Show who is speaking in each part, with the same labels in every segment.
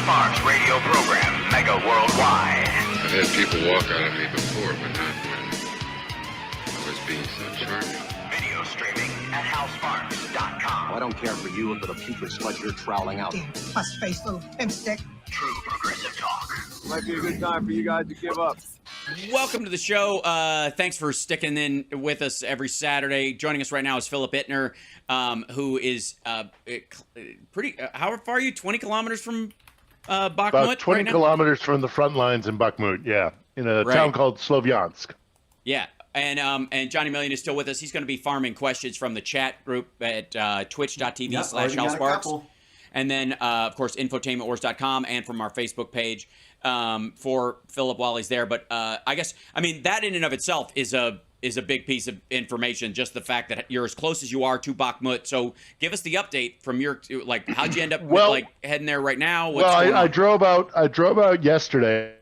Speaker 1: Sparks radio program, mega worldwide.
Speaker 2: I've had people walk out of me before, but not when I was being so charming.
Speaker 1: Video streaming at HalSparks.com.
Speaker 3: I don't care for you or for the putrid sludge you're troweling out.
Speaker 4: Damn puss-faced little pimp stick.
Speaker 1: True progressive talk.
Speaker 5: Might be a good time for you guys to give up.
Speaker 6: Welcome to the show. Thanks for sticking in with us every Saturday. Joining us right now is Philip Ittner, who is pretty. How far are you? 20 kilometers from Bakhmut?
Speaker 7: About 20
Speaker 6: right
Speaker 7: kilometers from the front lines in Bakhmut. Yeah, in a town called Slovyansk.
Speaker 6: Yeah, and Johnny Million is still with us. He's going to be farming questions from the chat group at twitch.tv/HalSparks. And then, of course, infotainmentwars.com and from our Facebook page for Philip while he's there. But I guess, I mean, that in and of itself is a big piece of information, just the fact that you're as close as you are to Bakhmut. So give us the update from your, like, how'd you end up heading there right now? What's going on?
Speaker 7: I drove out yesterday.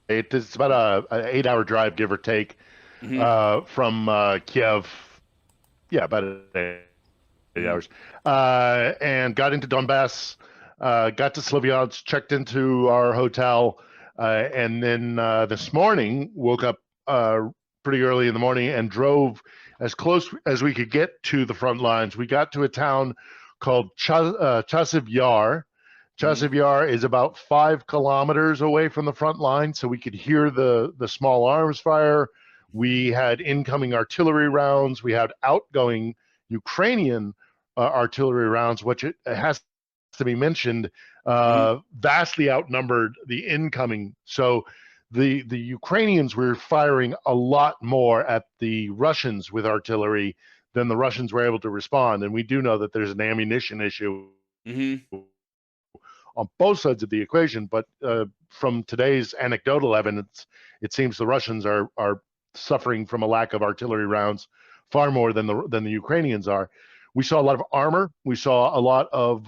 Speaker 7: It's about an 8-hour drive, give or take, from Kiev. Yeah, about 8 hours. And got into Donbass, got to Slovyansk, checked into our hotel, and then this morning woke up pretty early in the morning and drove as close as we could get to the front lines. We got to a town called Chasiv Yar. Chasiv Yar is about 5 kilometers away from the front line, so we could hear the small arms fire. We had incoming artillery rounds. We had outgoing Ukrainian artillery rounds, which it has to be mentioned, vastly outnumbered the incoming. So the Ukrainians were firing a lot more at the Russians with artillery than the Russians were able to respond. And we do know that there's an ammunition issue on both sides of the equation. But from today's anecdotal evidence, it seems the Russians are suffering from a lack of artillery rounds far more than the Ukrainians are. We saw a lot of armor. We saw a lot of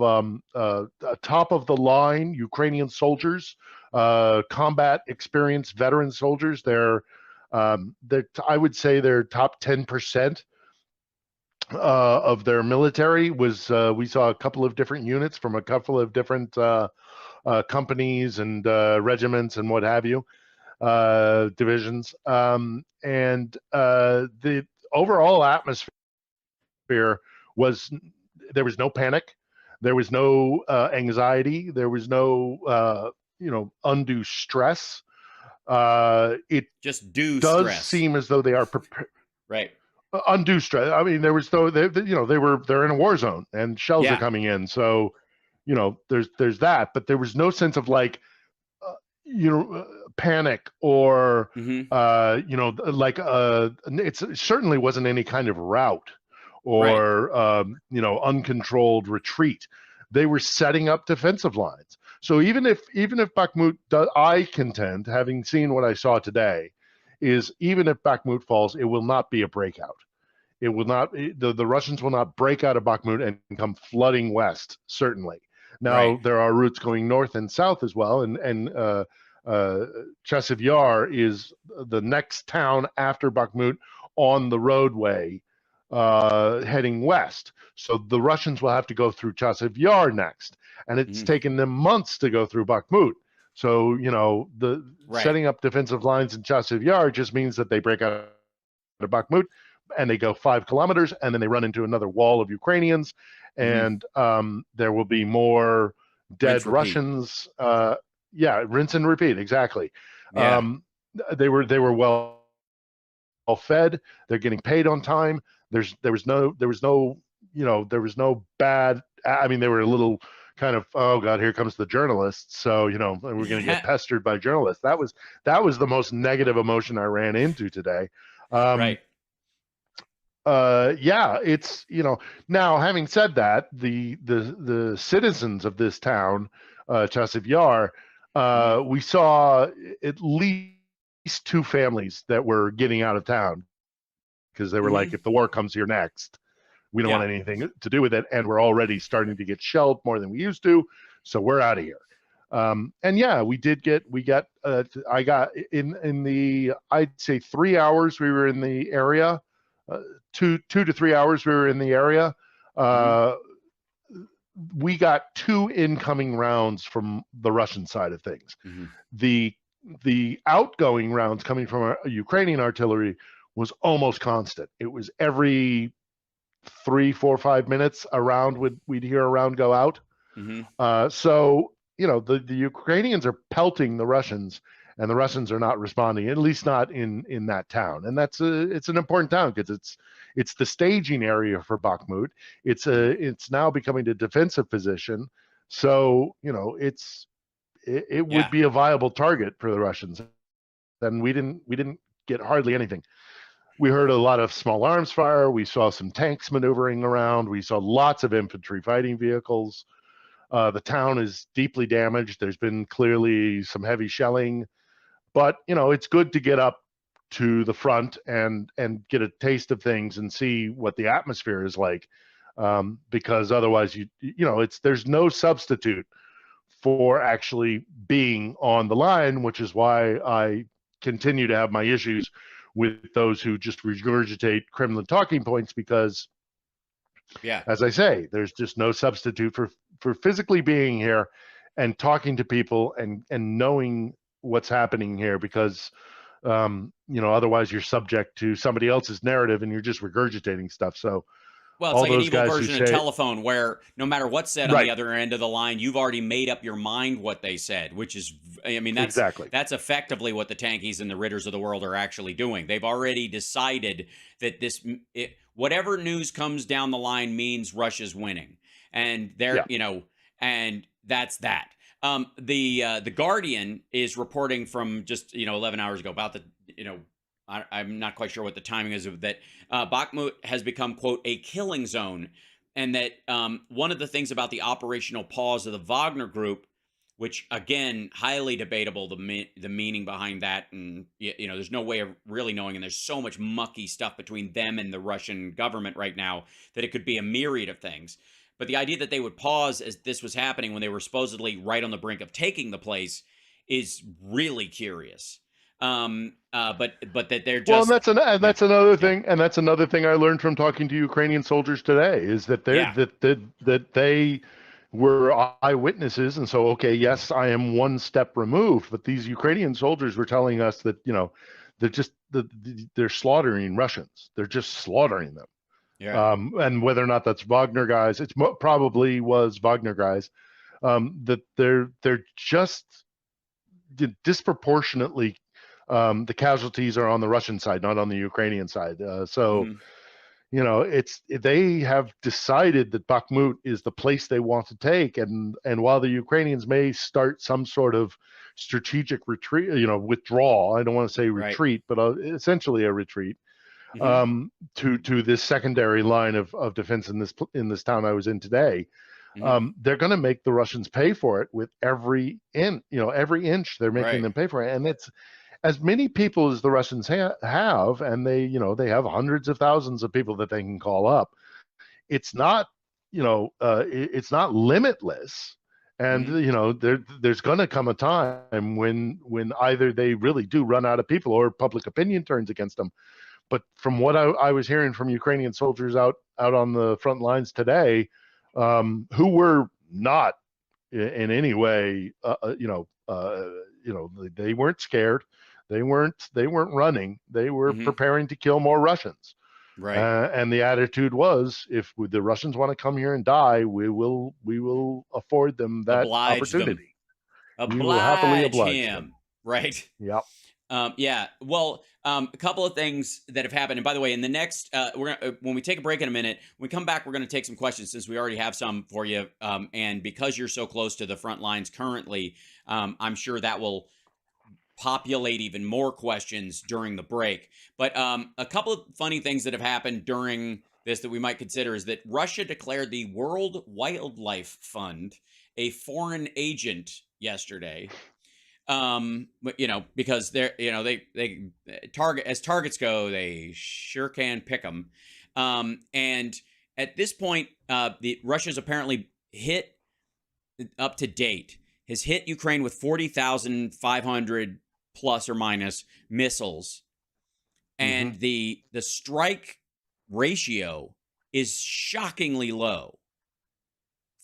Speaker 7: top of the line Ukrainian soldiers, combat experienced veteran soldiers. I would say they're top 10% of their military was. We saw a couple of different units from a couple of different companies and regiments and what have you, divisions. And the overall atmosphere was, there was no panic, there was no anxiety, there was no undue stress. It
Speaker 6: just
Speaker 7: does
Speaker 6: stress.
Speaker 7: seem as though they are prepared.
Speaker 6: Right.
Speaker 7: Undue stress. I mean, they're in a war zone and shells are coming in, so there's that, but there was no sense of like panic or it certainly wasn't any kind of rout or uncontrolled retreat. They were setting up defensive lines. So even if Bakhmut, I contend, having seen what I saw today, is even if Bakhmut falls, it will not be a breakout. It will not. The Russians will not break out of Bakhmut and come flooding west. Certainly. Now there are routes going north and south as well, and Chasiv Yar is the next town after Bakhmut on the roadway heading west. So the Russians will have to go through Chasiv Yar next, and it's taken them months to go through Bakhmut. So setting up defensive lines in Chasiv Yar just means that they break out of Bakhmut and they go 5 kilometers, and then they run into another wall of Ukrainians, and there will be more dead Russians. Rinse and repeat, exactly.
Speaker 6: Yeah.
Speaker 7: They were well fed. They're getting paid on time. There was no bad. I mean, they were a little kind of, oh God, here comes the journalists. So we're going to get pestered by journalists. That was the most negative emotion I ran into today. It's now, having said that, the citizens of this town, Chasiv Yar, we saw at least 2 families that were getting out of town because they were like, if the war comes here next, we don't want anything to do with it, and we're already starting to get shelled more than we used to, so we're out of here. I got in the, I'd say 3 hours we were in the area, 2 to 3 hours we were in the area. we got 2 incoming rounds from the Russian side of things.
Speaker 6: Mm-hmm.
Speaker 7: The outgoing rounds coming from our Ukrainian artillery was almost constant. It was every 3, 4, 5 minutes a round we'd hear a round go out.
Speaker 6: Mm-hmm.
Speaker 7: So the Ukrainians are pelting the Russians, and the Russians are not responding, at least not in that town. And it's an important town because it's the staging area for Bakhmut. It's now becoming a defensive position. So it would be a viable target for the Russians. And we didn't get hardly anything. We heard a lot of small arms fire. We saw some tanks maneuvering around. We saw lots of infantry fighting vehicles. The town is deeply damaged. There's been clearly some heavy shelling, but it's good to get up to the front and get a taste of things and see what the atmosphere is like, because otherwise there's no substitute for actually being on the line, which is why I continue to have my issues with those who just regurgitate Kremlin talking points, because as I say, there's just no substitute for physically being here and talking to people and knowing what's happening here, because otherwise you're subject to somebody else's narrative and you're just regurgitating stuff. So
Speaker 6: well, it's like an evil version of telephone, where no matter what's said on the other end of the line, you've already made up your mind what they said, which is, that's effectively what the Tankies and the Ritters of the world are actually doing. They've already decided that whatever news comes down the line means Russia's winning, and and that's that. The Guardian is reporting from just 11 hours ago about I'm not quite sure what the timing is of that. Bakhmut has become, quote, a killing zone. And that one of the things about the operational pause of the Wagner Group, which, again, highly debatable, the meaning behind that. And, there's no way of really knowing. And there's so much mucky stuff between them and the Russian government right now that it could be a myriad of things. But the idea that they would pause as this was happening when they were supposedly right on the brink of taking the place is really curious. But that they're just
Speaker 7: that's another thing, and that's another thing I learned from talking to Ukrainian soldiers today, is that they were eyewitnesses, and so yes, I am one step removed, but these Ukrainian soldiers were telling us that they're slaughtering Russians, they're just slaughtering them. And whether or not that's Wagner guys, probably was Wagner guys, that they're just disproportionately. The casualties are on the Russian side, not on the Ukrainian side. They have decided that Bakhmut is the place they want to take, and while the Ukrainians may start some sort of strategic retreat, withdrawal. I don't want to say retreat, but essentially a retreat to this secondary line of defense in this town I was in today. They're going to make the Russians pay for it with every inch. Every inch they're making them pay for it, and it's as many people as the Russians have, and they have hundreds of thousands of people that they can call up. It's not, it's not limitless, and there's going to come a time when either they really do run out of people or public opinion turns against them. But from what I was hearing from Ukrainian soldiers out on the front lines today, who were not in any way, they weren't scared. They weren't running. They were preparing to kill more Russians. And the attitude was, if the Russians want to come here and die, we will afford them that opportunity.
Speaker 6: We will happily oblige
Speaker 7: them.
Speaker 6: him. Right.
Speaker 7: Yep.
Speaker 6: Well, a couple of things that have happened. And by the way, in the next, when we take a break in a minute, when we come back, we're going to take some questions since we already have some for you. And because you're so close to the front lines currently, I'm sure that will populate even more questions during the break. But a couple of funny things that have happened during this that we might consider is that Russia declared the World Wildlife Fund a foreign agent yesterday. But because they're, they targets go, they sure can pick them. And at this point, Russia's apparently hit, up to date, has hit Ukraine with 40,500 plus or minus missiles. And the strike ratio is shockingly low.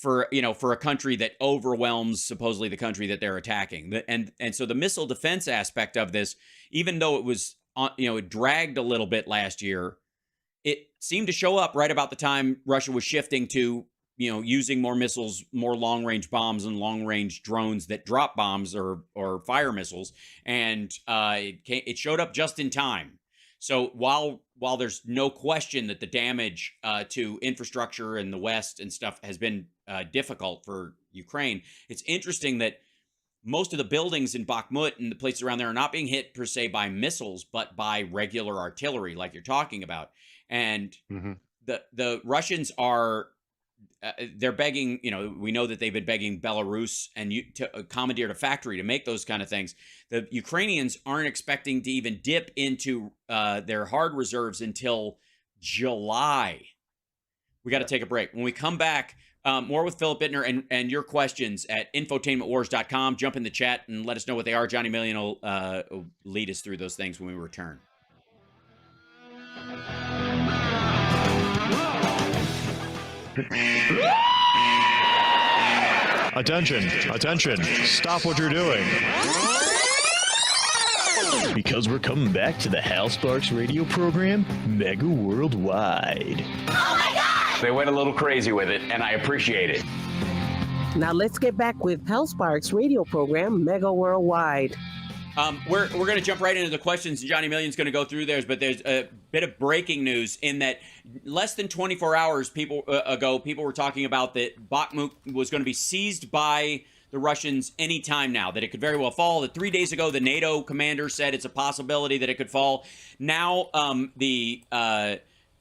Speaker 6: for a country that overwhelms supposedly the country that they're attacking. And so the missile defense aspect of this, even though it was it dragged a little bit last year, it seemed to show up right about the time Russia was shifting to using more missiles, more long-range bombs and long-range drones that drop bombs or fire missiles, and it showed up just in time. So while there's no question that the damage to infrastructure in the West and stuff has been difficult for Ukraine, it's interesting that most of the buildings in Bakhmut and the places around there are not being hit per se by missiles, but by regular artillery, like you're talking about. And the Russians are they're begging, we know that they've been begging Belarus and to commandeer a factory to make those kind of things. The Ukrainians aren't expecting to even dip into their hard reserves until July. We got to take a break. When we come back, more with Philip Ittner and your questions at infotainmentwars.com. Jump in the chat and let us know what they are. Johnny Million will lead us through those things when we return.
Speaker 8: Attention, stop what you're doing. Because we're coming back to the Hal Sparks radio program, Mega Worldwide.
Speaker 1: They went a little crazy with it, and I appreciate it.
Speaker 9: Now let's get back with Hal Sparks radio program, Mega Worldwide.
Speaker 6: We're going to jump right into the questions. Johnny Million's going to go through theirs, but there's a bit of breaking news in that less than 24 hours ago, people were talking about that Bakhmut was going to be seized by the Russians anytime now, that it could very well fall. That 3 days ago, the NATO commander said it's a possibility that it could fall. Now,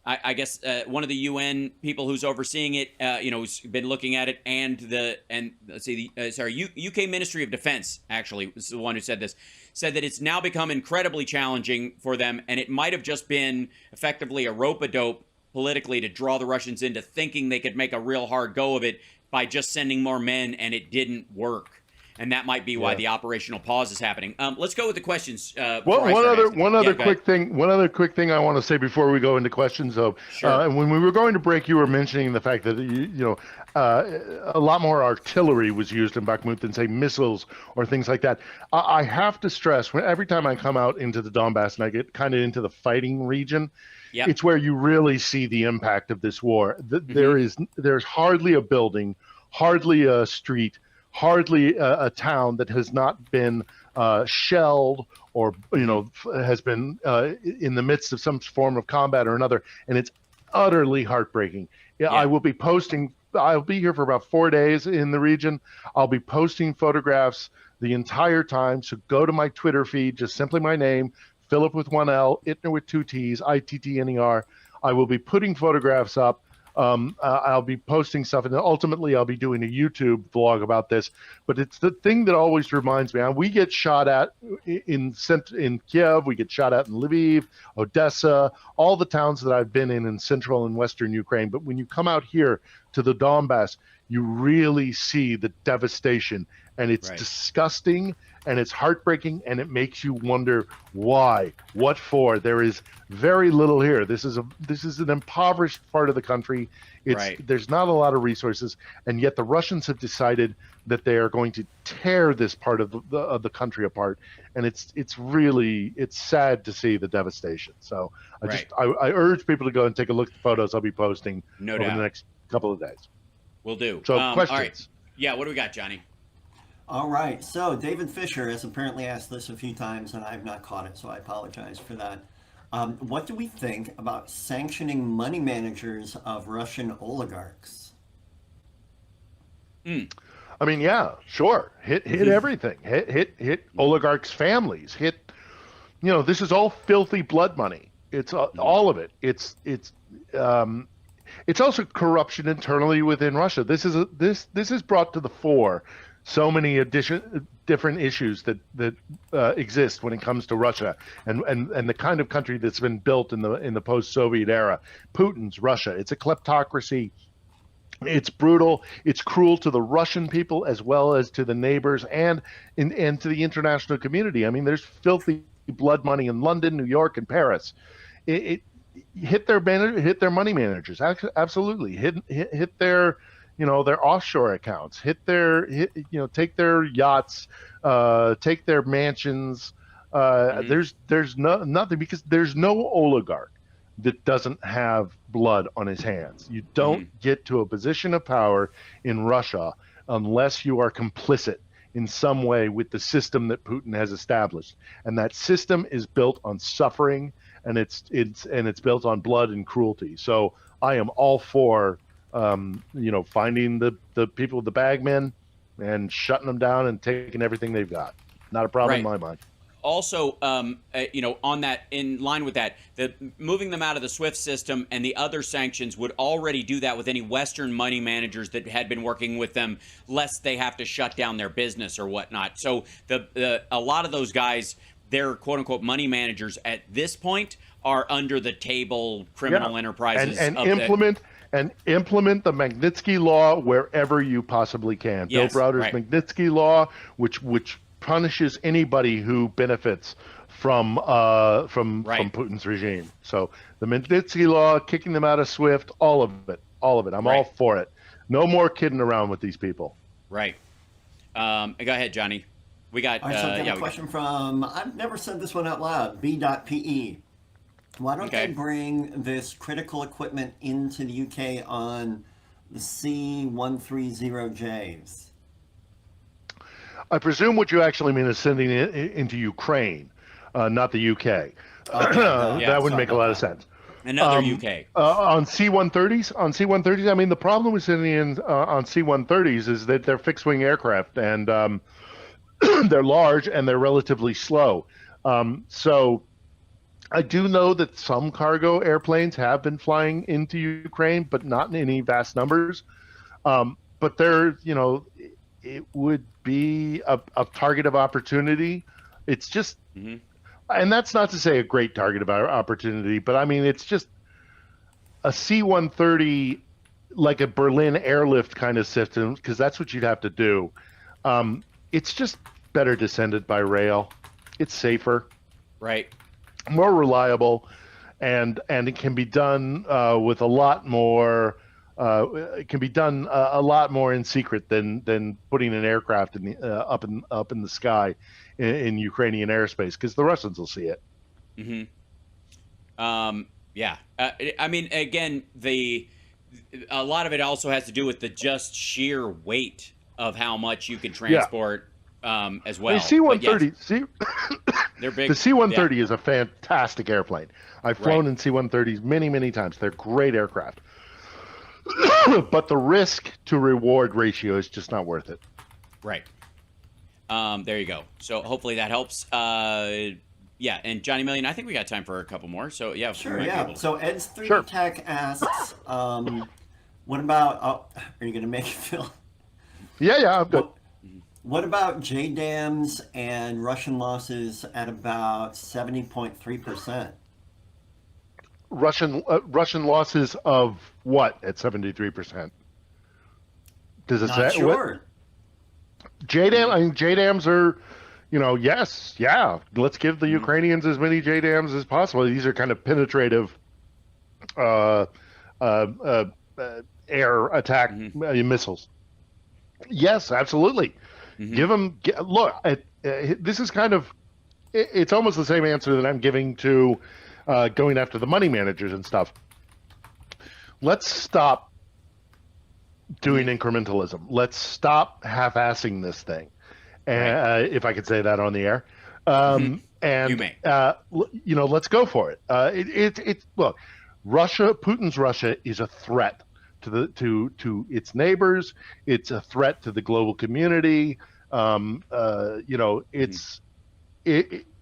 Speaker 6: I guess one of the UN people who's overseeing it, who's been looking at it, and let's see, UK Ministry of Defense actually was the one who said this, said that it's now become incredibly challenging for them, and it might have just been effectively a rope-a-dope politically to draw the Russians into thinking they could make a real hard go of it by just sending more men, and it didn't work. And that might be why the operational pause is happening. Let's go with the questions.
Speaker 7: One other quick thing I want to say before we go into questions, though.
Speaker 6: Sure.
Speaker 7: When we were going to break, you were mentioning the fact that a lot more artillery was used in Bakhmut than say missiles or things like that. I have to stress, every time I come out into the Donbass and I get kind of into the fighting region, it's where you really see the impact of this war. There's hardly a building, hardly a street, hardly a town that has not been shelled or has been in the midst of some form of combat or another, and it's utterly heartbreaking. I will be posting. I'll be here for about 4 days in the region. I'll be posting photographs the entire time. So go to my Twitter feed, just simply my name, Philip with one L, Ittner with two T's, Ittner. I will be putting photographs up. I'll be posting stuff, and then ultimately I'll be doing a YouTube vlog about this. But it's the thing that always reminds me. We get shot at in Kiev, we get shot at in Lviv, Odessa, all the towns that I've been in central and western Ukraine. But when you come out here to the Donbass, you really see the devastation, and it's disgusting, and it's heartbreaking, and it makes you wonder why, what for. There is very little here. This is an impoverished part of the country. There's not a lot of resources, and yet the Russians have decided that they are going to tear this part of the country apart, and it's sad to see the devastation. So I urge people to go and take a look at the photos I'll be posting over the next couple of days.
Speaker 6: Will do.
Speaker 7: So questions.
Speaker 6: All right. Yeah, what do we got, Johnny?
Speaker 10: All right. So David Fisher has apparently asked this a few times, and I have not caught it, so I apologize for that. What do we think about sanctioning money managers of Russian oligarchs?
Speaker 7: I mean, yeah, sure. Hit everything. Hit oligarchs' families. This is all filthy blood money. It's all of it. It's also corruption internally within Russia. This is brought to the fore so many different issues that exist when it comes to Russia and the kind of country that's been built in the post-Soviet era. Putin's Russia. It's a kleptocracy. It's brutal. It's cruel to the Russian people as well as to the neighbors and to the international community. I mean, there's filthy blood money in London, New York, and Paris. Hit their money managers. Absolutely. Hit their their offshore accounts, take their yachts, take their mansions. There's nothing, because there's no oligarch that doesn't have blood on his hands. You don't get to a position of power in Russia unless you are complicit in some way with the system that Putin has established. And that system is built on suffering, and it's built on blood and cruelty. So I am all for finding the people, the bagmen, and shutting them down and taking everything they've got. Not a problem in my mind.
Speaker 6: Also, on that, in line with that, moving them out of the SWIFT system and the other sanctions would already do that with any Western money managers that had been working with them, lest they have to shut down their business or whatnot. So a lot of those guys, their quote unquote money managers at this point are under the table criminal enterprises
Speaker 7: and implement the Magnitsky Law wherever you possibly can.
Speaker 6: Yes,
Speaker 7: Bill Browder's Magnitsky Law, which punishes anybody who benefits from Putin's regime. So the Magnitsky Law, kicking them out of SWIFT, all of it. I'm all for it. No more kidding around with these people.
Speaker 6: Right. Go ahead, Johnny. We got
Speaker 10: a question from, I've never said this one out loud, B.PE. Why don't they bring this critical equipment into the UK on the C-130Js?
Speaker 7: I presume what you actually mean is sending it into Ukraine, not the UK. That would make a lot of sense.
Speaker 6: Another UK.
Speaker 7: On C-130s, I mean, the problem with sending in on C-130s is that they're fixed-wing aircraft, and they're large and they're relatively slow. So I do know that some cargo airplanes have been flying into Ukraine, but not in any vast numbers. But they're, it would be a target of opportunity. It's just, and that's not to say a great target of opportunity, but I mean, it's just a C-130, like a Berlin airlift kind of system, because that's what you'd have to do. It's just better descended by rail. It's safer, more reliable, and it can be done with a lot more. It can be done a lot more in secret than putting an aircraft in the, up in the sky in Ukrainian airspace, because the Russians will see it.
Speaker 6: I mean, again, a lot of it also has to do with the just sheer weight of how much you can transport as well.
Speaker 7: The C-130,
Speaker 6: they're big.
Speaker 7: The C-130 is a fantastic airplane. I've flown in C-130s many, many times. They're great aircraft. But the risk to reward ratio is just not worth it.
Speaker 6: There you go. So hopefully that helps. And Johnny Million, I think we got time for a couple more. So yeah,
Speaker 10: sure. Yeah. So Ed's 3D Tech asks, what about? Are you going to make it, Phil?
Speaker 7: Yeah, I'm good.
Speaker 10: What about JDAMs and Russian losses at about 70.3%?
Speaker 7: Russian losses of what at 73%? Does it
Speaker 10: Not
Speaker 7: say
Speaker 10: sure.
Speaker 7: what? JDAM? I mean, JDAMs are, let's give the Ukrainians as many JDAMs as possible. These are kind of penetrative air attack missiles. Yes, absolutely. Give them. Look, this is kind of. It's almost the same answer that I'm giving to going after the money managers and stuff. Let's stop doing incrementalism. Let's stop half-assing this thing, if I could say that on the air. And
Speaker 6: you may.
Speaker 7: Let's go for it. Look, Putin's Russia is a threat to its neighbors. It's a threat to the global community.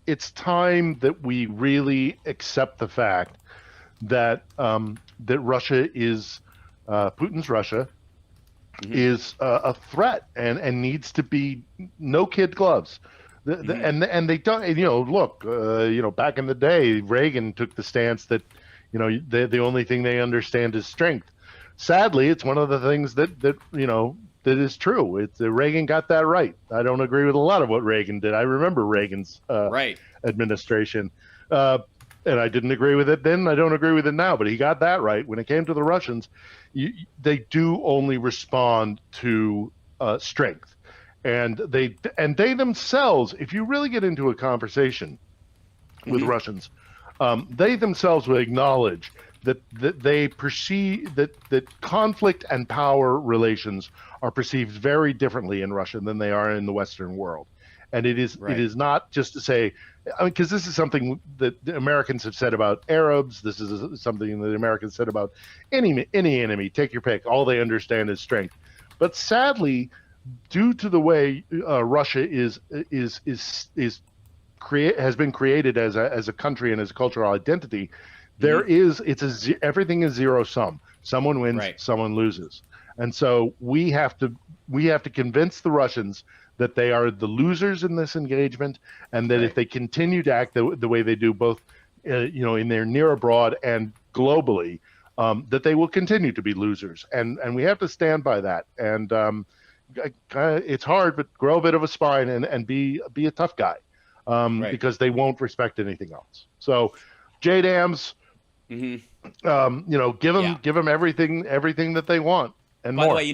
Speaker 7: It's time that we really accept the fact that that Russia is Putin's Russia is a threat and needs to be no kid gloves. And they don't. Look, back in the day, Reagan took the stance that the only thing they understand is strength. Sadly, it's one of the things that that is true. Reagan got that right. I don't agree with a lot of what Reagan did. I remember Reagan's administration. and I didn't agree with it then. I don't agree with it now. But he got that right. When it came to the Russians, they do only respond to strength, and they themselves. If you really get into a conversation with Russians, they themselves will acknowledge that they perceive that conflict and power relations are perceived very differently in Russia than they are in the Western world. And it is not just to say, because this is something that the Americans have said about Arabs. This is something that the Americans said about any enemy. Take your pick. All they understand is strength. But sadly, due to the way Russia has been created as a country and as a cultural identity, everything is zero sum. Someone wins, someone loses, and so we have to convince the Russians that they are the losers in this engagement, and that if they continue to act the way they do, both in their near abroad and globally, that they will continue to be losers, and we have to stand by that. And it's hard, but grow a bit of a spine and be a tough guy, because they won't respect anything else. So, JDAMs, give them everything that they want and more.
Speaker 6: By the way, you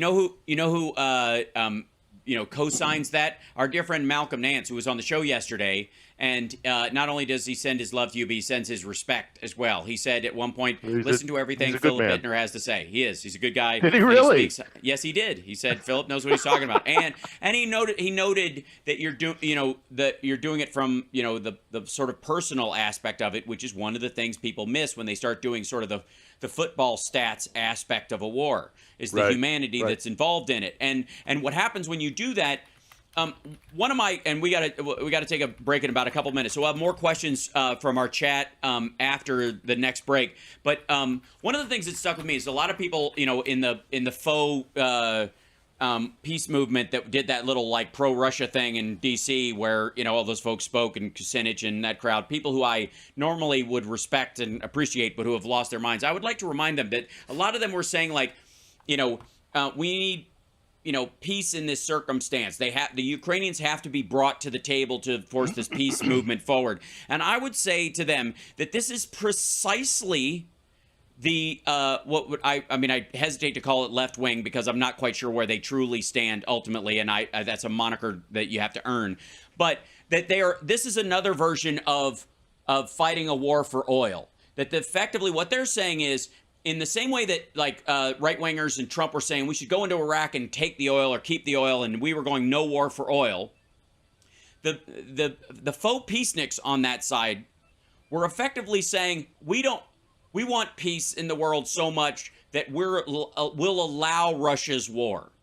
Speaker 6: know who co-signs that? Our dear friend Malcolm Nance, who was on the show yesterday, and not only does he send his love to you, but he sends his respect as well. He said at one point, listen to everything Philip Ittner has to say. He's a good guy.
Speaker 7: Did he really?
Speaker 6: Yes, he did. He said Philip knows what he's talking about, and he noted that you're doing it from the sort of personal aspect of it, which is one of the things people miss when they start doing sort of the football stats aspect of a war, is the humanity that's involved in it. And what happens when you do that, we gotta take a break in about a couple minutes. So we'll have more questions from our chat after the next break. But one of the things that stuck with me is a lot of people, in the faux peace movement that did that little like pro-Russia thing in D.C. where all those folks spoke, and Kucinich and that crowd, people who I normally would respect and appreciate, but who have lost their minds. I would like to remind them that a lot of them were saying like, we need peace in this circumstance. The Ukrainians have to be brought to the table to force this peace movement forward. And I would say to them that this is precisely the I hesitate to call it left wing, because I'm not quite sure where they truly stand ultimately, and that's a moniker that you have to earn. But that this is another version of fighting a war for oil. That effectively what they're saying is, in the same way that right-wingers and Trump were saying we should go into Iraq and take the oil or keep the oil, and we were going no war for oil, the faux peaceniks on that side were effectively saying we want peace in the world so much that we'll allow Russia's war.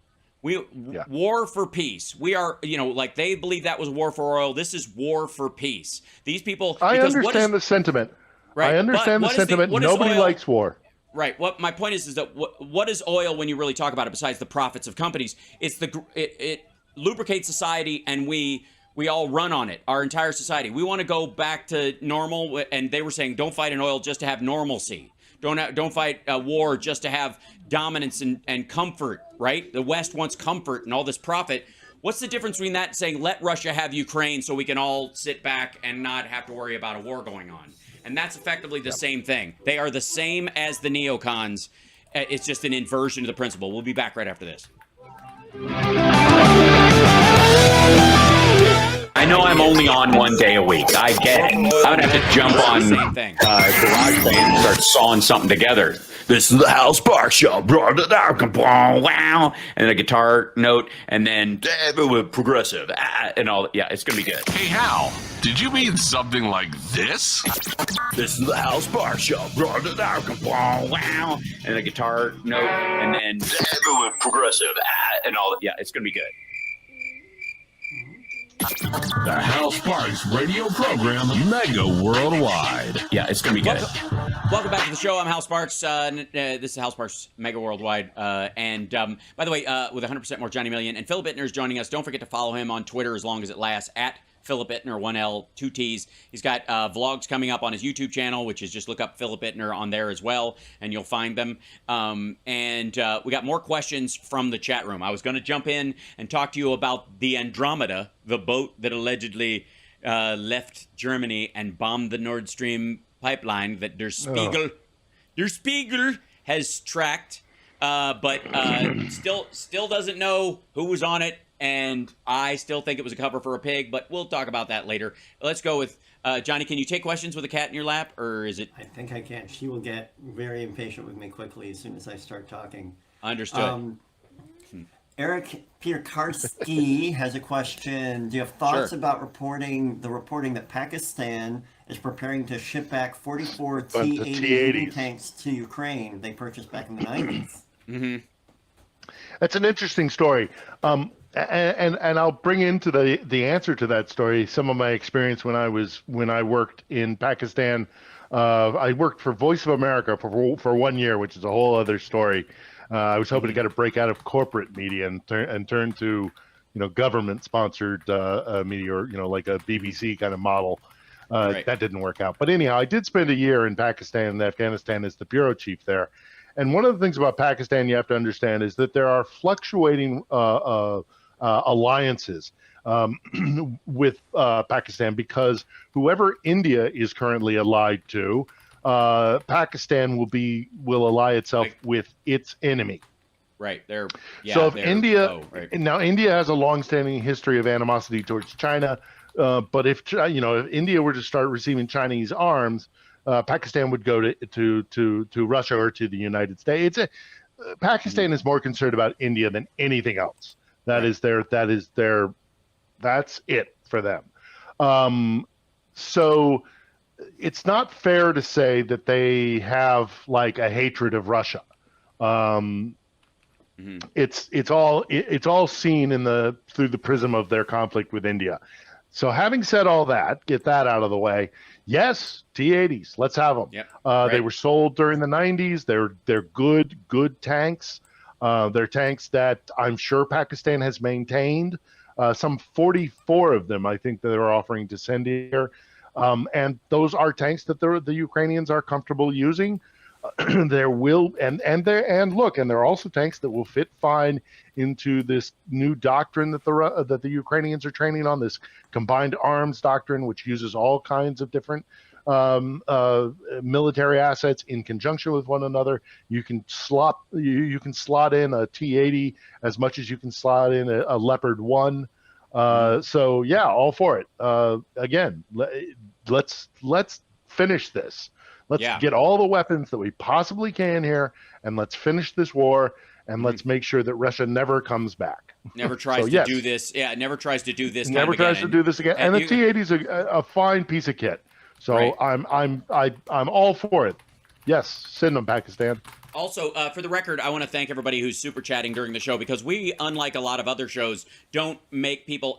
Speaker 6: War for peace. We are, like they believe that was war for oil. This is war for peace. These people.
Speaker 7: I understand the sentiment. Right. I understand the sentiment. Nobody likes war.
Speaker 6: Right. What my point is that what is oil when you really talk about it, besides the profits of companies? It's it lubricates society, and we all run on it, our entire society. We want to go back to normal, and they were saying don't fight an oil just to have normalcy. Don't fight a war just to have dominance and comfort, right? The West wants comfort and all this profit. What's the difference between that and saying let Russia have Ukraine so we can all sit back and not have to worry about a war going on? And that's effectively the same thing. They are the same as the neocons. It's just an inversion of the principle. We'll be back right after this.
Speaker 1: I know I'm only on one day a week. I get it. I would have to jump on GarageBand and start sawing something together. This is the Hal Sparks Show. Wow. And a guitar note, and then progressive, and all. Yeah, it's going to be good.
Speaker 11: Hey, Hal, did you mean something like this?
Speaker 1: This is the Hal Sparks Show. Wow. And a guitar note, and then progressive, and all. Yeah, it's going to be good.
Speaker 11: The Hal Sparks radio program, mega worldwide.
Speaker 1: Yeah, it's going to be good.
Speaker 6: Welcome back to the show. I'm Hal Sparks. This is Hal Sparks, mega worldwide. And by the way, with 100% more Johnny Million, and Philip Ittner is joining us. Don't forget to follow him on Twitter as long as it lasts, at Philip Ittner, 1L, 2 T's. He's got vlogs coming up on his YouTube channel, which is just look up Philip Ittner on there as well, and you'll find them. And we got more questions from the chat room. I was going to jump in and talk to you about the Andromeda, the boat that allegedly left Germany and bombed the Nord Stream pipeline that Der Spiegel has tracked, but still doesn't know who was on it, and I still think it was a cover for a pig, but we'll talk about that later. Let's go with Johnny. Can you take questions with a cat in your lap, or is it?
Speaker 10: I think I can. She will get very impatient with me quickly as soon as I start talking.
Speaker 6: Understood.
Speaker 10: Eric Pierkarski has a question. Do you have thoughts
Speaker 6: Sure.
Speaker 10: about reporting that Pakistan is preparing to ship back 44 T-80 tanks to Ukraine they purchased back in the 90s?
Speaker 6: Mm-hmm.
Speaker 7: That's an interesting story. And I'll bring into the answer to that story some of my experience when I worked in Pakistan. I worked for Voice of America for 1 year, which is a whole other story. I was hoping to get a break out of corporate media and turn to, government-sponsored media, or like a BBC kind of model.
Speaker 6: Right.
Speaker 7: That didn't work out. But anyhow, I did spend a year in Pakistan and Afghanistan as the bureau chief there. And one of the things about Pakistan you have to understand is that there are fluctuating alliances with Pakistan, because whoever India is currently allied to, Pakistan will ally itself with its enemy.
Speaker 6: Right.
Speaker 7: So if India has a long-standing history of animosity towards China, but if India were to start receiving Chinese arms, Pakistan would go to Russia or to the United States. Pakistan is more concerned about India than anything else. That's it for them. So it's not fair to say that they have like a hatred of Russia. It's all seen through the prism of their conflict with India. So having said all that, get that out of the way. Yes, T-80s, let's have them.
Speaker 6: Yep.
Speaker 7: They were sold during the 90s. They're good tanks. They're tanks that I'm sure Pakistan has maintained. Some 44 of them, I think, that they're offering to send here. And those are tanks that the Ukrainians are comfortable using. They're also tanks that will fit fine into this new doctrine that the Ukrainians are training on, this combined arms doctrine, which uses all kinds of different military assets in conjunction with one another. You can slot in a T-80 as much as you can slot in a Leopard 1. So yeah, all for it. Again, let's finish this. Let's get all the weapons that we possibly can here, and let's finish this war, and let's make sure that Russia never comes back.
Speaker 6: Never tries to do this. Yeah, never tries to do this.
Speaker 7: Never tries to do this again. And the T-80 is a fine piece of kit. So I'm all for it. Yes, send them, Pakistan.
Speaker 6: Also, for the record, I want to thank everybody who's super chatting during the show, because we, unlike a lot of other shows, don't make people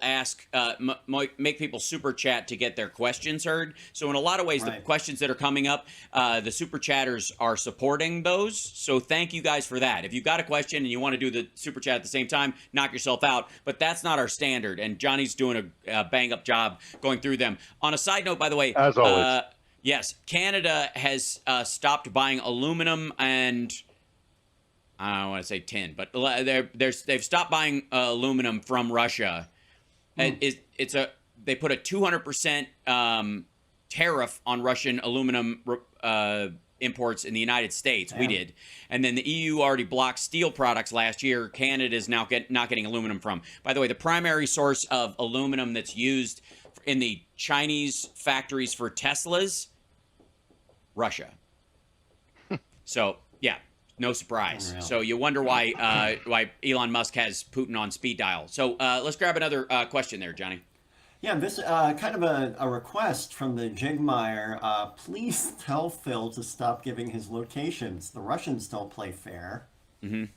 Speaker 6: make people super chat to get their questions heard. So in a lot of ways, the questions that are coming up, the super chatters are supporting those. So thank you guys for that. If you've got a question and you want to do the super chat at the same time, knock yourself out. But that's not our standard. And Johnny's doing a bang-up job going through them. On a side note, by the way,
Speaker 7: as always.
Speaker 6: Yes, Canada has stopped buying aluminum and I don't want to say tin, but they've stopped buying aluminum from Russia. They put a 200% tariff on Russian aluminum imports in the United States. We did, and then the EU already blocked steel products last year. Canada is now not getting aluminum from. By the way, the primary source of aluminum that's used in the Chinese factories for Teslas, Russia. So yeah, no surprise. So you wonder why Elon Musk has Putin on speed dial. So let's grab another question there, Johnny.
Speaker 10: Yeah, this kind of a request from the Jigmeyer. Please tell Phil to stop giving his locations. The Russians don't play fair.
Speaker 7: The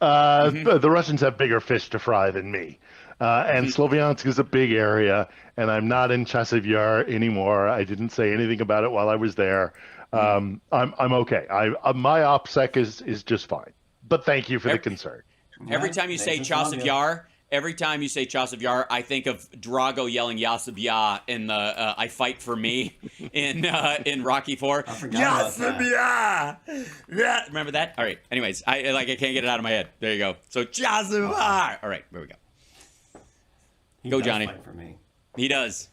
Speaker 7: Russians have bigger fish to fry than me. And Sloviansk is a big area, and I'm not in Chasiv anymore. I didn't say anything about it while I was there. I'm okay. My OPSEC is just fine. But thank you for the concern.
Speaker 6: Every time you say Chasiv Yar, I think of Drago yelling Yasib Ya in the I Fight for Me in Rocky IV. Yasib Ya! Yeah. Remember that? All right. Anyways, I can't get it out of my head. There you go. So Chasiv Ya! All right, here we go. Go, Johnny.
Speaker 10: Fight for me.
Speaker 6: He does.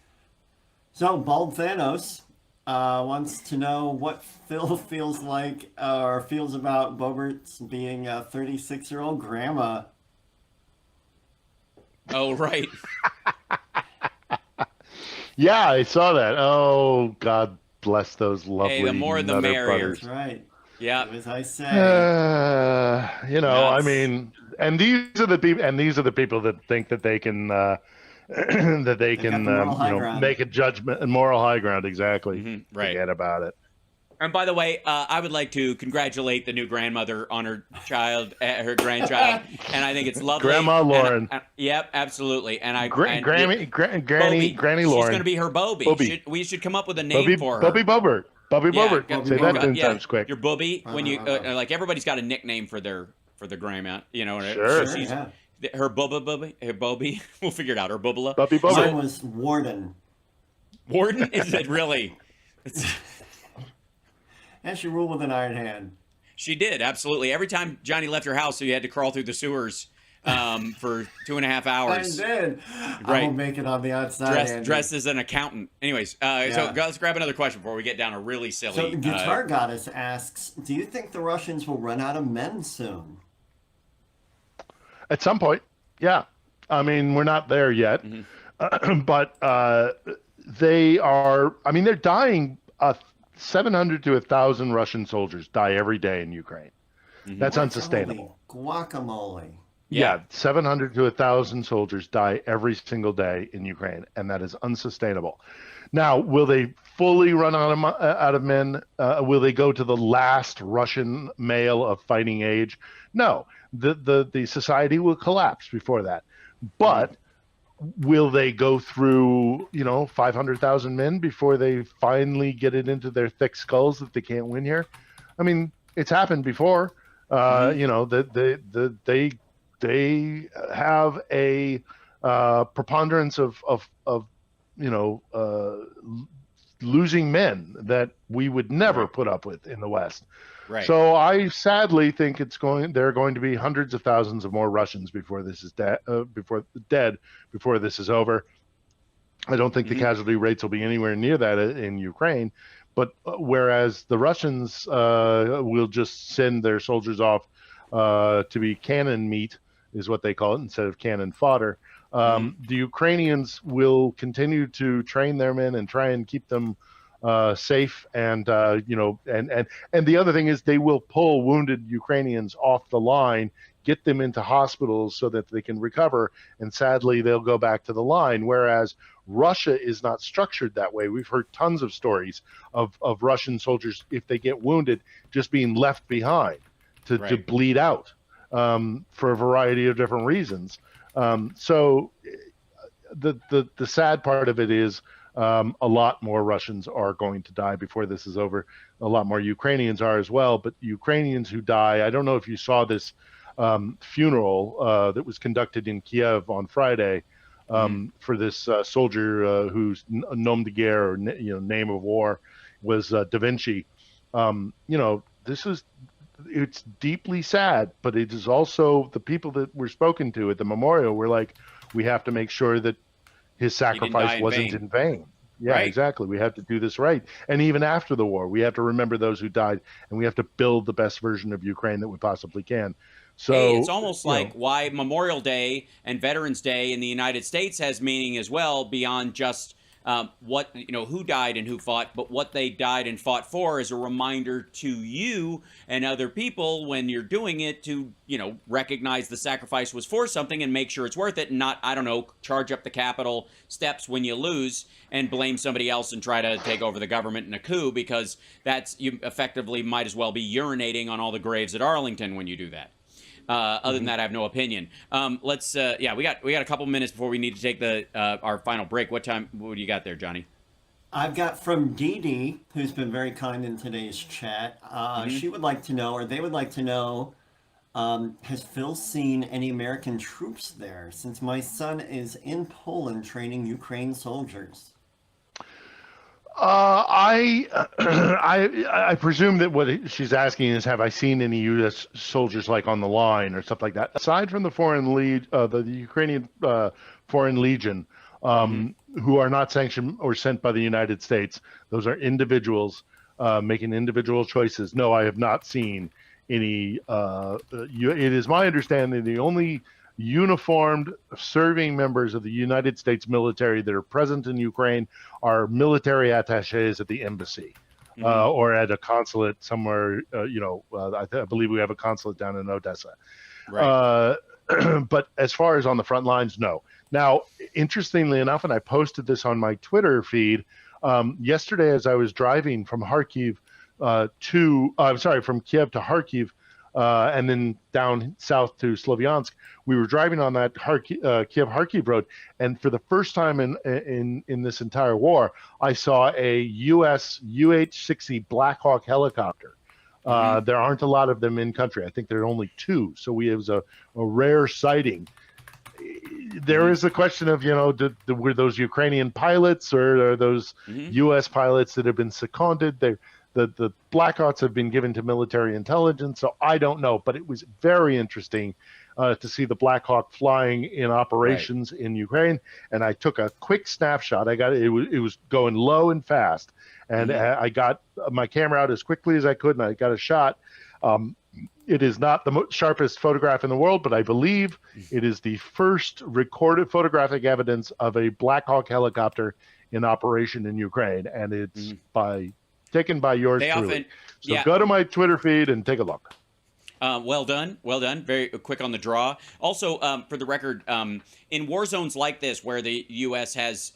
Speaker 10: So, Bald Thanos wants to know what Phil feels like or feels about Bobert's being a 36-year-old grandma.
Speaker 6: Oh, right.
Speaker 7: Yeah, I saw that. Oh, God bless those lovely.
Speaker 6: Hey, the more the
Speaker 7: nutter
Speaker 6: merrier.
Speaker 7: butters.
Speaker 10: That's right.
Speaker 6: Yeah.
Speaker 10: As I say.
Speaker 7: You know, I
Speaker 6: Nuts.
Speaker 7: mean, and these are the people that think that they can that they can
Speaker 10: got the moral high ground.
Speaker 7: make a judgment and moral high ground. Exactly.
Speaker 6: Right.
Speaker 7: Forget about it.
Speaker 6: And by the way, I would like to congratulate the new grandmother on her child, her grandchild, and I think it's lovely.
Speaker 7: Grandma Lauren.
Speaker 6: Yep, absolutely. And
Speaker 7: Granny
Speaker 6: She's
Speaker 7: Lauren.
Speaker 6: going to be her Bobby.
Speaker 7: Bobby.
Speaker 6: We should come up with a name for her.
Speaker 7: Bobby Bobert. Bobby
Speaker 6: Yeah,
Speaker 7: Bobert.
Speaker 6: yeah,
Speaker 7: Say that 10 times quick.
Speaker 6: Your Bobby. When you like, everybody's got a nickname for the grandma. You know,
Speaker 7: Sure.
Speaker 6: So she's her Bobby. We'll figure it out. Her Bubba.
Speaker 7: Bobby Bobert.
Speaker 10: Mine was Warden.
Speaker 6: Warden? Is it really?
Speaker 10: And she ruled with an iron hand.
Speaker 6: She did, absolutely. Every time Johnny left her house, so you had to crawl through the sewers for 2.5 hours.
Speaker 10: I did.
Speaker 6: Right.
Speaker 10: I will make it on the outside.
Speaker 6: Dressed as an accountant. Anyways, so let's grab another question before we get down a really silly.
Speaker 10: So the Guitar Goddess asks, do you think the Russians will run out of men soon?
Speaker 7: At some point, yeah. I mean, we're not there yet, but they are. I mean, they're dying. 700 to 1,000 Russian soldiers die every day in Ukraine. That's unsustainable.
Speaker 10: Guacamole.
Speaker 7: Yeah, 700 to 1,000 soldiers die every single day in Ukraine, and that is unsustainable. Now, will they fully run out of men? Will they go to the last Russian male of fighting age? No, the society will collapse before that. But will they go through, 500,000 men before they finally get it into their thick skulls that they can't win here? I mean, it's happened before. That they have a preponderance of losing men that we would never put up with in the West.
Speaker 6: Right.
Speaker 7: So I sadly think there are going to be hundreds of thousands of more Russians before this is before this is over. I don't think the casualty rates will be anywhere near that in Ukraine, but whereas the Russians will just send their soldiers off to be cannon meat, is what they call it, instead of cannon fodder. The Ukrainians will continue to train their men and try and keep them safe, and and the other thing is they will pull wounded Ukrainians off the line, get them into hospitals so that they can recover, and sadly they'll go back to the line. Whereas Russia is not structured that way. We've heard tons of stories of Russian soldiers, if they get wounded, just being left behind to bleed out for a variety of different reasons. So the sad part of it is a lot more Russians are going to die before this is over. A lot more Ukrainians are as well. But Ukrainians who die, I don't know if you saw this funeral that was conducted in Kiev on Friday for this soldier whose nom de guerre, or name of war, was Da Vinci. It's deeply sad, but it is also the people that were spoken to at the memorial were like, we have to make sure that his sacrifice wasn't in vain. Yeah,
Speaker 6: right.
Speaker 7: Exactly. We have to do this right. And even after the war, we have to remember those who died, and we have to build the best version of Ukraine that we possibly can. So
Speaker 6: it's almost like why Memorial Day and Veterans Day in the United States has meaning as well, beyond just who died and who fought, but what they died and fought for, is a reminder to you and other people when you're doing it to, recognize the sacrifice was for something and make sure it's worth it, and not, charge up the Capitol steps when you lose and blame somebody else and try to take over the government in a coup, because you effectively might as well be urinating on all the graves at Arlington when you do that. Other than that, I have no opinion. We got a couple minutes before we need to take our final break. What do you got there, Johnny?
Speaker 10: I've got from Dee Dee, who's been very kind in today's chat. She would like to know, or they would like to know, has Phil seen any American troops there, since my son is in Poland training Ukraine soldiers?
Speaker 7: I presume that what she's asking is, have I seen any U.S. soldiers like on the line or stuff like that? Aside from the the Ukrainian Foreign Legion, who are not sanctioned or sent by the United States. Those are individuals making individual choices. No, I have not seen any. It is my understanding the only uniformed serving members of the United States military that are present in Ukraine are military attaches at the embassy. Or at a consulate somewhere, I believe we have a consulate down in Odessa.
Speaker 6: Right.
Speaker 7: But as far as on the front lines, no. Now, interestingly enough, and I posted this on my Twitter feed, yesterday as I was driving from Kharkiv from Kiev to Kharkiv, and then down south to Slovyansk, we were driving on that Kiev-Kharkiv road, and for the first time in this entire war, I saw a U.S. UH-60 Black Hawk helicopter. There aren't a lot of them in country. I think there are only 2, so it was a rare sighting. There is a question of, were those Ukrainian pilots or are those U.S. pilots that have been seconded? The Black Hawks have been given to military intelligence, so I don't know. But it was very interesting to see the Black Hawk flying in operations in Ukraine. And I took a quick snapshot. It was going low and fast, and I got my camera out as quickly as I could, and I got a shot. It is not the sharpest photograph in the world, but I believe it is the first recorded photographic evidence of a Black Hawk helicopter in operation in Ukraine, and it's taken by yours truly. Go to my Twitter feed and take a look.
Speaker 6: Well done. Very quick on the draw. Also, for the record, in war zones like this, where the U.S. has,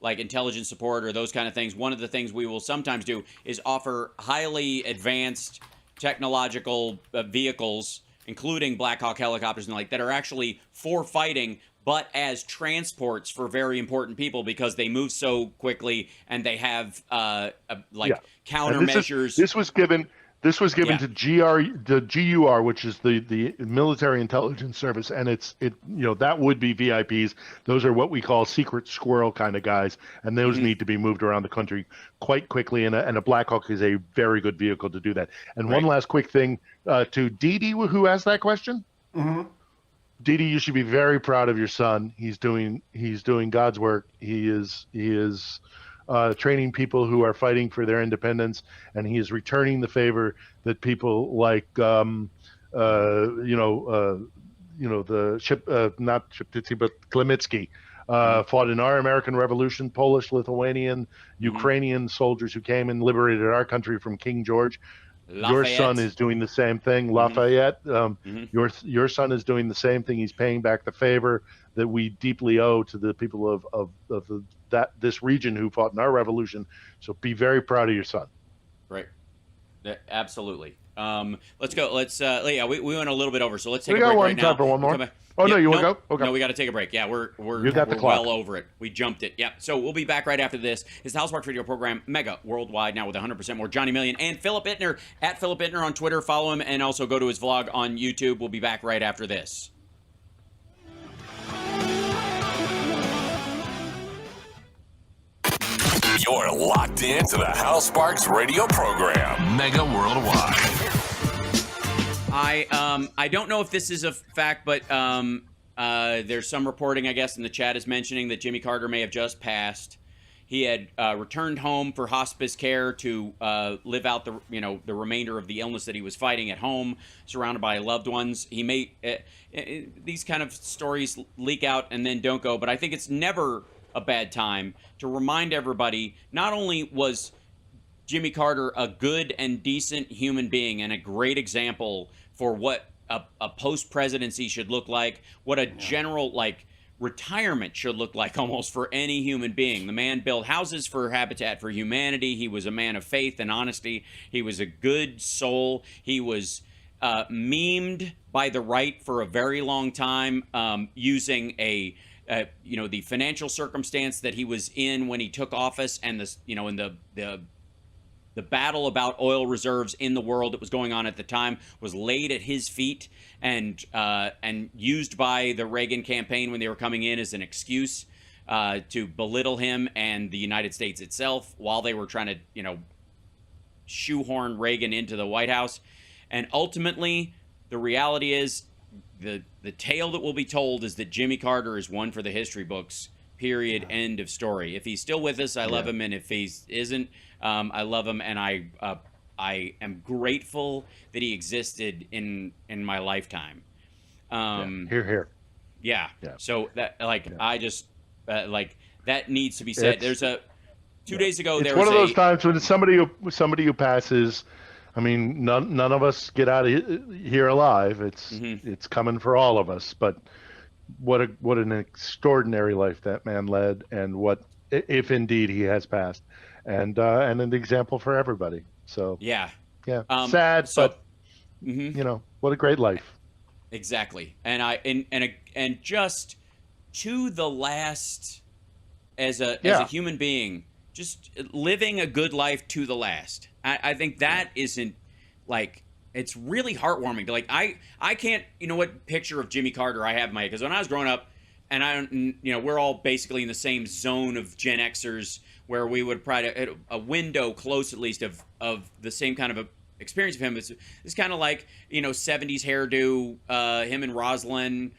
Speaker 6: like intelligence support or those kind of things, one of the things we will sometimes do is offer highly advanced technological vehicles, including Black Hawk helicopters and that are actually for fighting, but as transports for very important people because they move so quickly and they have countermeasures.
Speaker 7: This was given to the GUR, which is the military intelligence service, and that would be VIPs. Those are what we call secret squirrel kind of guys, and those need to be moved around the country quite quickly. And a Black Hawk is a very good vehicle to do that. And one last quick thing to Didi, who asked that question. Didi, you should be very proud of your son. He's doing God's work. He is training people who are fighting for their independence, and he is returning the favor that people like the not Shiptitsy but Klemitsky fought in our American Revolution, Polish, Lithuanian, Ukrainian soldiers who came and liberated our country from King George. Lafayette. Your son is doing the same thing, Lafayette. Your son is doing the same thing. He's paying back the favor that we deeply owe to the people of this region who fought in our revolution. So be very proud of your son.
Speaker 6: Right. Absolutely. Let's go. We went a little bit over, so let's take a break right now.
Speaker 7: Time for one more. No, you want to go? Okay.
Speaker 6: No, we got to take a break. Yeah, we're well over it. We jumped it. Yeah. So we'll be back right after this. It's the Housemarque Radio program, mega worldwide now with 100% more Johnny Million and Philip Ittner at Philip Ittner on Twitter. Follow him and also go to his vlog on YouTube. We'll be back right after this.
Speaker 12: You're locked into the Housemarque Radio program, mega worldwide.
Speaker 6: I don't know if this is a fact, but there's some reporting, I guess, in the chat is mentioning that Jimmy Carter may have just passed. He had returned home for hospice care to live out the remainder of the illness that he was fighting at home, surrounded by loved ones. He may these kind of stories leak out and then don't go, but I think it's never a bad time to remind everybody, not only was Jimmy Carter a good and decent human being and a great example for what a post-presidency should look like, what a general retirement should look like almost for any human being. The man built houses for Habitat for Humanity. He was a man of faith and honesty. He was a good soul. He was memed by the right for a very long time, using the financial circumstance that he was in when he took office, and the battle about oil reserves in the world that was going on at the time was laid at his feet and used by the Reagan campaign when they were coming in as an excuse to belittle him and the United States itself while they were trying to, shoehorn Reagan into the White House. And ultimately, the reality is the tale that will be told is that Jimmy Carter is one for the history books Period. End of story. If he's still with us, I love him, and if he isn't, I love him, and I am grateful that he existed in my lifetime.
Speaker 7: Here.
Speaker 6: Yeah. So that I just that needs to be said. There's a 2 days ago.
Speaker 7: It's one of those times when somebody who passes. I mean, none of us get out of here alive. It's coming for all of us. But what an extraordinary life that man led, and what if indeed he has passed, and an example for everybody. So sad, but what a great life.
Speaker 6: Exactly, and just to the last, as a human being, just living a good life to the last. I think that isn't it's really heartwarming to I can't, what picture of Jimmy Carter I have in my head, because when I was growing up, and I don't, we're all basically in the same zone of Gen Xers where we would probably a window close at least of the same kind of a experience of him. It's kind of like 70s hairdo, him and Rosalind,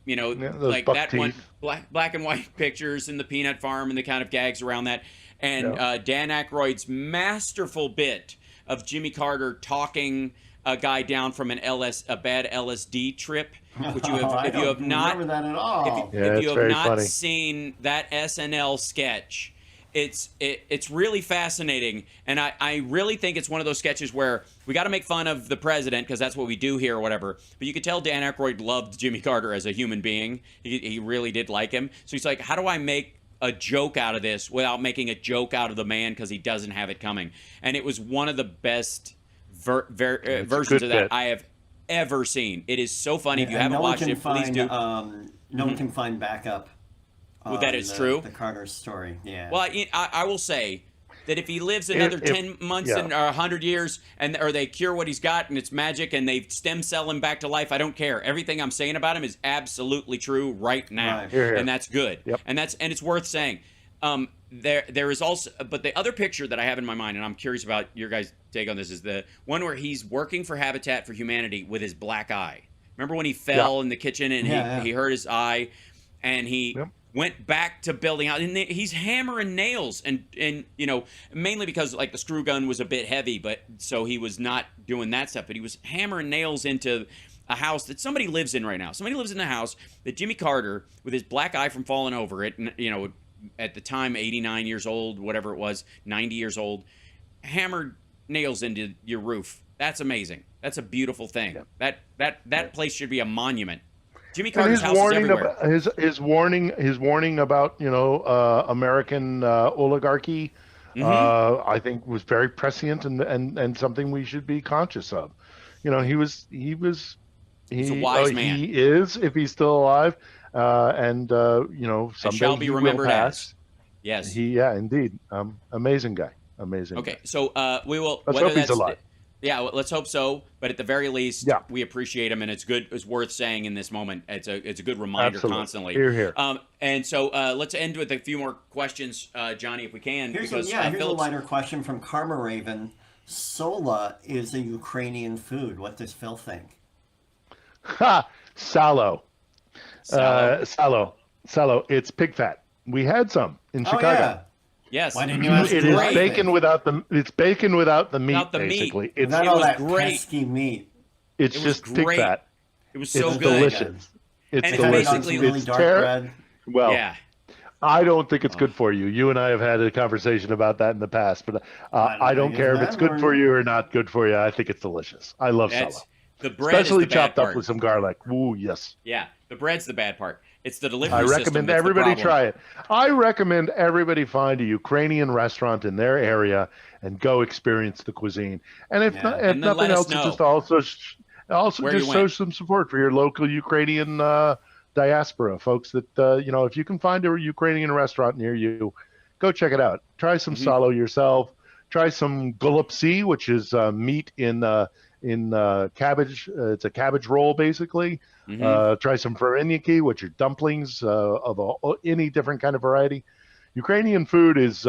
Speaker 6: like that
Speaker 7: teeth.
Speaker 6: One black and white pictures in the Peanut Farm and the kind of gags around that, and Dan Aykroyd's masterful bit of Jimmy Carter talking a guy down from a bad LSD trip, which you have if you have not
Speaker 10: remember that at all.
Speaker 6: if you have not
Speaker 7: funny.
Speaker 6: seen that SNL sketch. It's really fascinating, and I really think it's one of those sketches where we got to make fun of the president because that's what we do here or whatever. But you could tell Dan Aykroyd loved Jimmy Carter as a human being. He really did like him. So he's like, how do I make a joke out of this without making a joke out of the man because he doesn't have it coming? And it was one of the best versions of that I have ever seen. It is so funny. If you haven't watched it, please do.
Speaker 10: No one can find backup.
Speaker 6: Well, that is true.
Speaker 10: The Carter story, yeah.
Speaker 6: Well, I will say that if he lives another 10 months or 100 years, or they cure what he's got and it's magic and they stem cell him back to life, I don't care. Everything I'm saying about him is absolutely true right now, and that's good.
Speaker 7: Yep.
Speaker 6: And it's worth saying. There is also, but the other picture that I have in my mind, and I'm curious about your guys' take on this, is the one where he's working for Habitat for Humanity with his black eye. Remember when he fell in the kitchen and he hurt his eye, and he went back to building out, and he's hammering nails, and mainly because the screw gun was a bit heavy, but so he was not doing that stuff, but he was hammering nails into a house that somebody lives in right now. Somebody lives in the house that Jimmy Carter, with his black eye from falling over it, and at the time 89 years old, whatever it was, 90 years old, hammered nails into your roof. That's amazing. That's a beautiful thing. That place should be a monument. Jimmy Carter's house is everywhere.
Speaker 7: His warning about American oligarchy, I think was very prescient and something we should be conscious of. He's a wise man. He is, if he's still alive, someday
Speaker 6: shall be remembered as. Yes.
Speaker 7: Indeed. Amazing guy. Amazing.
Speaker 6: Okay,
Speaker 7: guy.
Speaker 6: So we will.
Speaker 7: Let's hope he's alive.
Speaker 6: Yeah, well, let's hope so. But at the very least, we appreciate him, and it's good. It's worth saying in this moment. It's a good reminder constantly.
Speaker 7: Here.
Speaker 6: And so let's end with a few more questions, Johnny, if we can.
Speaker 10: Here's a lighter question from Karma Raven. Sola is a Ukrainian food. What does Phil think?
Speaker 7: Sallow. Sallow. It's pig fat. We had some in Chicago.
Speaker 10: Yeah.
Speaker 6: Yes.
Speaker 10: Why didn't you ask
Speaker 7: it is bacon without the. It's bacon without the meat. Basically,
Speaker 10: it's not all that pesky meat.
Speaker 7: It's just pig fat.
Speaker 6: It was so
Speaker 7: it's
Speaker 6: good.
Speaker 7: Delicious. It's delicious.
Speaker 10: Really dark bread.
Speaker 7: Well, I don't think it's good for you. You and I have had a conversation about that in the past, but I don't care if it's good for you or not good for you. I think it's delicious. I love salad.
Speaker 6: The bread
Speaker 7: especially
Speaker 6: is the bad
Speaker 7: chopped
Speaker 6: part.
Speaker 7: up with some garlic. Ooh, yes.
Speaker 6: Yeah, the bread's the bad part. It's the delivery
Speaker 7: I
Speaker 6: system
Speaker 7: recommend
Speaker 6: that's
Speaker 7: everybody
Speaker 6: the
Speaker 7: try it. I recommend everybody find a Ukrainian restaurant in their area and go experience the cuisine. And if nothing else, just also just show some support for your local Ukrainian diaspora, folks. That if you can find a Ukrainian restaurant near you, go check it out. Try some salo yourself. Try some golubtsi, which is meat in cabbage. It's a cabbage roll, basically. Try some vareniki, which are dumplings of any different kind of variety. Ukrainian food is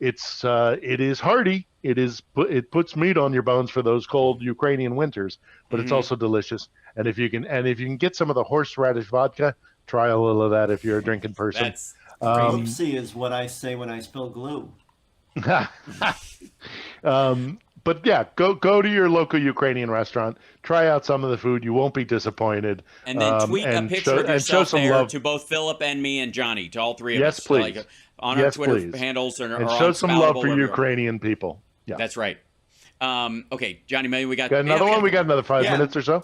Speaker 7: it is hearty. It puts meat on your bones for those cold Ukrainian winters, but it's also delicious. And if you can get some of the horseradish vodka, try a little of that if you're a drinking person.
Speaker 10: Oopsie is what I say when I spill glue.
Speaker 7: But yeah, go to your local Ukrainian restaurant, try out some of the food. You won't be disappointed.
Speaker 6: And then tweet a picture of yourself there
Speaker 7: love
Speaker 6: to both Philip and me and Johnny, to all three of
Speaker 7: yes,
Speaker 6: us.
Speaker 7: Please.
Speaker 6: Like, on our Twitter handles or
Speaker 7: and
Speaker 6: or
Speaker 7: show
Speaker 6: on
Speaker 7: some love
Speaker 6: Spoutable,
Speaker 7: for
Speaker 6: wherever
Speaker 7: Ukrainian people. Yeah,
Speaker 6: that's right. Okay, Johnny, maybe we got
Speaker 7: another one. We got another 5 minutes or so.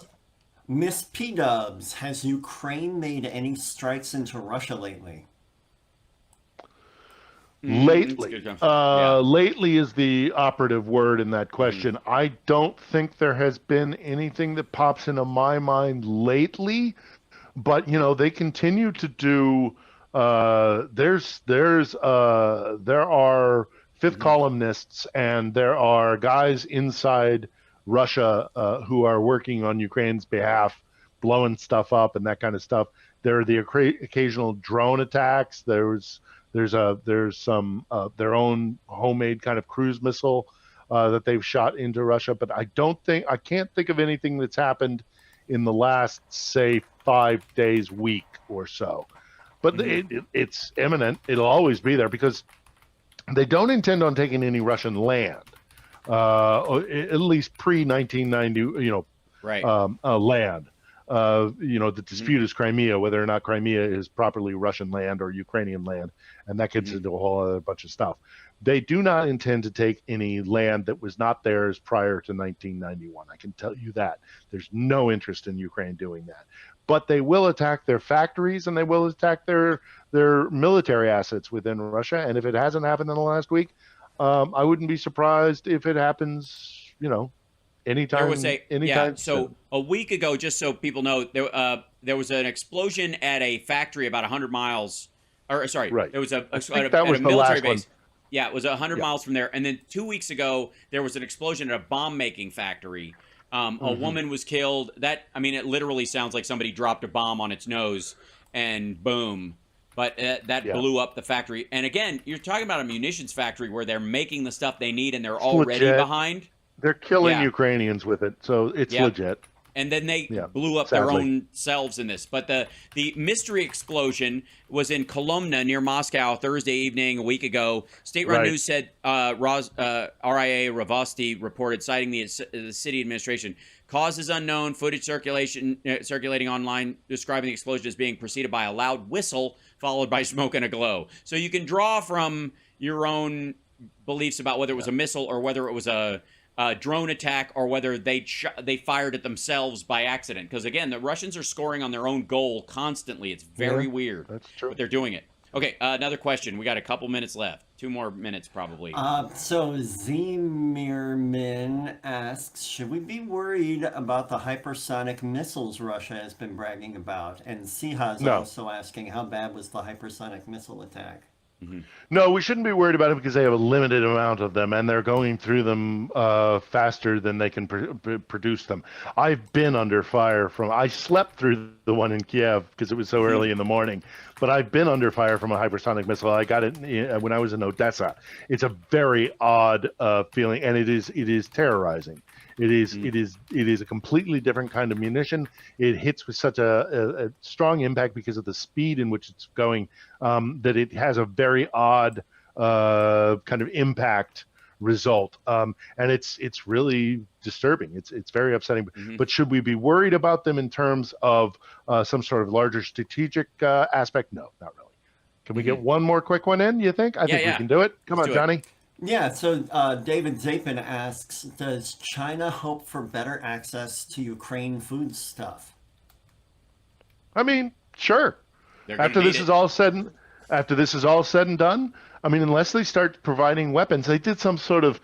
Speaker 10: Miss P Dubs, has Ukraine made any strikes into Russia lately?
Speaker 7: Lately, lately is the operative word in that question. I don't think there has been anything that pops into my mind lately, but they continue to do. There are fifth columnists and there are guys inside Russia who are working on Ukraine's behalf, blowing stuff up and that kind of stuff. There are the occasional drone attacks. There's some their own homemade kind of cruise missile that they've shot into Russia, but I can't think of anything that's happened in the last, say, 5 days, week or so. But it's imminent. It'll always be there because they don't intend on taking any Russian land, at least pre-1990, land. The dispute is Crimea, whether or not Crimea is properly Russian land or Ukrainian land, and that gets into a whole other bunch of stuff. They do not intend to take any land that was not theirs prior to 1991. I can tell you that. There's no interest in Ukraine doing that. But they will attack their factories and they will attack their military assets within Russia. And if it hasn't happened in the last week, I wouldn't be surprised if it happens, anytime.
Speaker 6: So a week ago, just so people know, there was an explosion at a factory about 100 miles. There was a military base. Yeah, it was 100 miles from there. And then 2 weeks ago, there was an explosion at a bomb-making factory. A woman was killed. It literally sounds like somebody dropped a bomb on its nose and boom. But that blew up the factory. And again, you're talking about a munitions factory where they're making the stuff they need and they're already behind.
Speaker 7: They're killing Ukrainians with it, so it's legit.
Speaker 6: And then they blew up their own selves in this. But the mystery explosion was in Kolomna near Moscow Thursday evening a week ago. State-run news said RIA Ravosti reported, citing the city administration. Cause is unknown. Footage circulating online describing the explosion as being preceded by a loud whistle followed by smoke and a glow. So you can draw from your own beliefs about whether it was a missile or whether it was a drone attack or whether they fired it themselves by accident. Because again, the Russians are scoring on their own goal constantly. It's very weird.
Speaker 7: That's true.
Speaker 6: But they're doing it. Okay, another question. We got a couple minutes left. 2 more minutes probably.
Speaker 10: So Zemirmin asks, should we be worried about the hypersonic missiles Russia has been bragging about? And Siha's also asking, how bad was the hypersonic missile attack?
Speaker 7: No, we shouldn't be worried about it because they have a limited amount of them, and they're going through them faster than they can produce them. I've been under fire I slept through the one in Kiev because it was so early in the morning, but I've been under fire from a hypersonic missile. I got it when I was in Odessa. It's a very odd feeling, and it is terrorizing. It is a completely different kind of munition. It hits with such a strong impact because of the speed in which it's going that it has a very odd kind of impact result, and it's really disturbing. It's very upsetting. But should we be worried about them in terms of some sort of larger strategic aspect? No, not really. Can we get one more quick one in? You think? I think we can do it. Come on, Johnny.
Speaker 10: Yeah, so David Zapin asks, does China hope for better access to Ukraine food stuff?
Speaker 7: I mean, sure. After this is all said and done, I mean, unless they start providing weapons, they did some sort of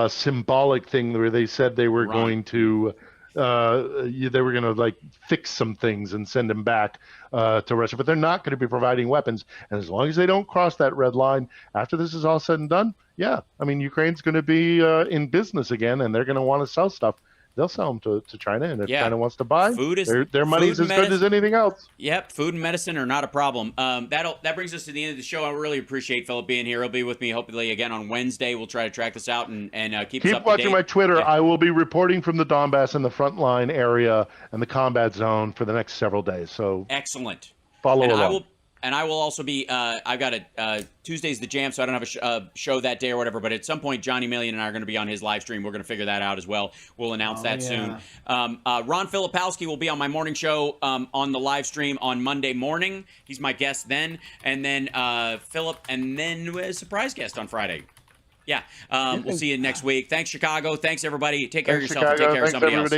Speaker 7: symbolic thing where they said they were going to like fix some things and send them back to Russia, but they're not going to be providing weapons. And as long as they don't cross that red line, after this is all said and done, I mean, Ukraine's going to be in business again, and they're going to want to sell stuff. They'll sell them to China, and if China wants to buy, their money's as good as anything else.
Speaker 6: Yep, food and medicine are not a problem. That brings us to the end of the show. I really appreciate Philip being here. He'll be with me hopefully again on Wednesday. We'll try to track this out and keep us up to date.
Speaker 7: Keep watching my Twitter. I will be reporting from the Donbass and the frontline area and the combat zone for the next several days. So
Speaker 6: excellent.
Speaker 7: Follow along.
Speaker 6: I will also be. I've got a Tuesday's the Jam, so I don't have a show that day or whatever. But at some point, Johnny Million and I are going to be on his live stream. We're going to figure that out as well. We'll announce that soon. Ron Filipowski will be on my morning show on the live stream on Monday morning. He's my guest then, and then Philip, and then a surprise guest on Friday. Yeah, we'll see you next week. Thanks, Chicago. Thanks, everybody. Take care of yourself. And take care of somebody else.